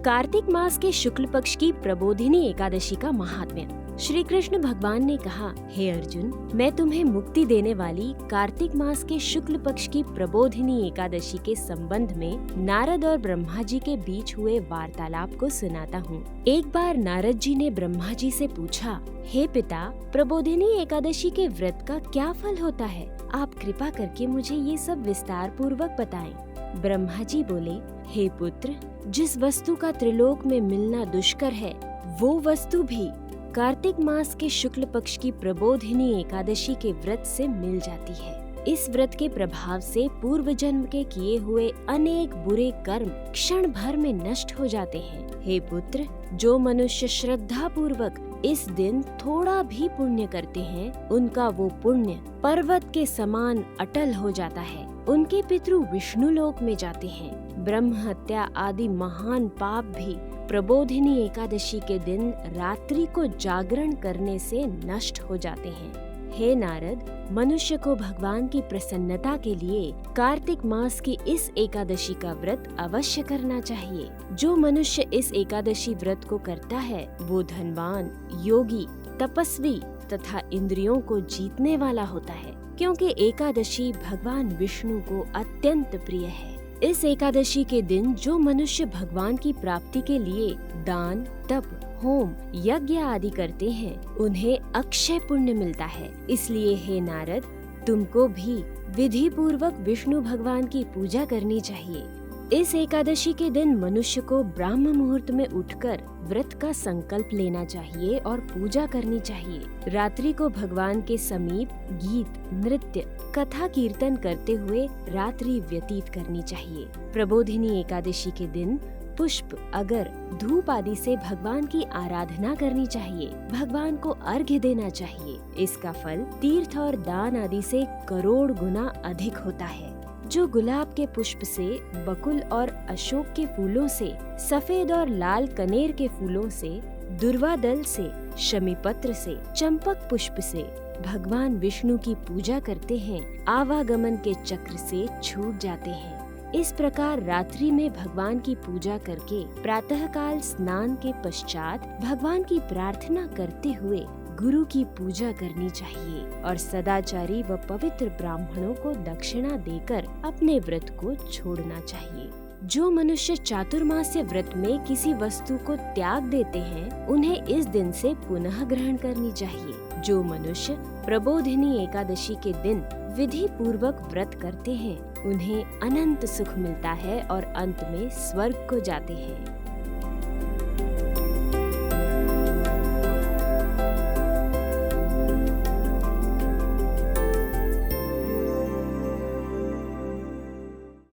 कार्तिक मास के शुक्ल पक्ष की प्रबोधिनी एकादशी का महात्म्य। श्री कृष्ण भगवान ने कहा, हे अर्जुन, मैं तुम्हें मुक्ति देने वाली कार्तिक मास के शुक्ल पक्ष की प्रबोधिनी एकादशी के संबंध में नारद और ब्रह्मा जी के बीच हुए वार्तालाप को सुनाता हूँ। एक बार नारद जी ने ब्रह्मा जी से पूछा, हे पिता, प्रबोधिनी एकादशी के व्रत का क्या फल होता है? आप कृपा करके मुझे ये सब विस्तार पूर्वक बताएं। ब्रह्मा जी बोले, हे पुत्र, जिस वस्तु का त्रिलोक में मिलना दुष्कर है, वो वस्तु भी कार्तिक मास के शुक्ल पक्ष की प्रबोधिनी एकादशी के व्रत से मिल जाती है। इस व्रत के प्रभाव से पूर्व जन्म के किए हुए अनेक बुरे कर्म क्षण भर में नष्ट हो जाते हैं। हे पुत्र, जो मनुष्य श्रद्धा पूर्वक इस दिन थोड़ा भी पुण्य करते हैं, उनका वो पुण्य पर्वत के समान अटल हो जाता है। उनके पितृ विष्णु लोक में जाते हैं। ब्रह्म हत्या आदि महान पाप भी प्रबोधिनी एकादशी के दिन रात्रि को जागरण करने से नष्ट हो जाते हैं। हे नारद, मनुष्य को भगवान की प्रसन्नता के लिए कार्तिक मास की इस एकादशी का व्रत अवश्य करना चाहिए। जो मनुष्य इस एकादशी व्रत को करता है, वो धनवान, योगी, तपस्वी तथा इंद्रियों को जीतने वाला होता है, क्योंकि एकादशी भगवान विष्णु को अत्यंत प्रिय है। इस एकादशी के दिन जो मनुष्य भगवान की प्राप्ति के लिए दान, तप, होम, यज्ञ आदि करते हैं, उन्हें अक्षय पुण्य मिलता है। इसलिए हे नारद, तुमको भी विधि पूर्वक विष्णु भगवान की पूजा करनी चाहिए। इस एकादशी के दिन मनुष्य को ब्राह्म मुहूर्त में उठकर व्रत का संकल्प लेना चाहिए और पूजा करनी चाहिए। रात्रि को भगवान के समीप गीत, नृत्य, कथा कीर्तन करते हुए रात्रि व्यतीत करनी चाहिए। प्रबोधिनी एकादशी के दिन पुष्प, अगर, धूप आदि से भगवान की आराधना करनी चाहिए। भगवान को अर्घ्य देना चाहिए। इसका फल तीर्थ और दान आदि से करोड़ गुना अधिक होता है। जो गुलाब के पुष्प से, बकुल और अशोक के फूलों से, सफेद और लाल कनेर के फूलों से, दुर्वा दल से, शमी पत्र से, चंपक पुष्प से भगवान विष्णु की पूजा करते हैं, आवागमन के चक्र से छूट जाते हैं। इस प्रकार रात्रि में भगवान की पूजा करके प्रातःकाल स्नान के पश्चात भगवान की प्रार्थना करते हुए गुरु की पूजा करनी चाहिए और सदाचारी व पवित्र ब्राह्मणों को दक्षिणा देकर अपने व्रत को छोड़ना चाहिए। जो मनुष्य चातुर्मास्य व्रत में किसी वस्तु को त्याग देते हैं, उन्हें इस दिन से पुनः ग्रहण करनी चाहिए। जो मनुष्य प्रबोधिनी एकादशी के दिन विधि पूर्वक व्रत करते हैं, उन्हें अनंत सुख मिलता है और अंत में स्वर्ग को जाते हैं।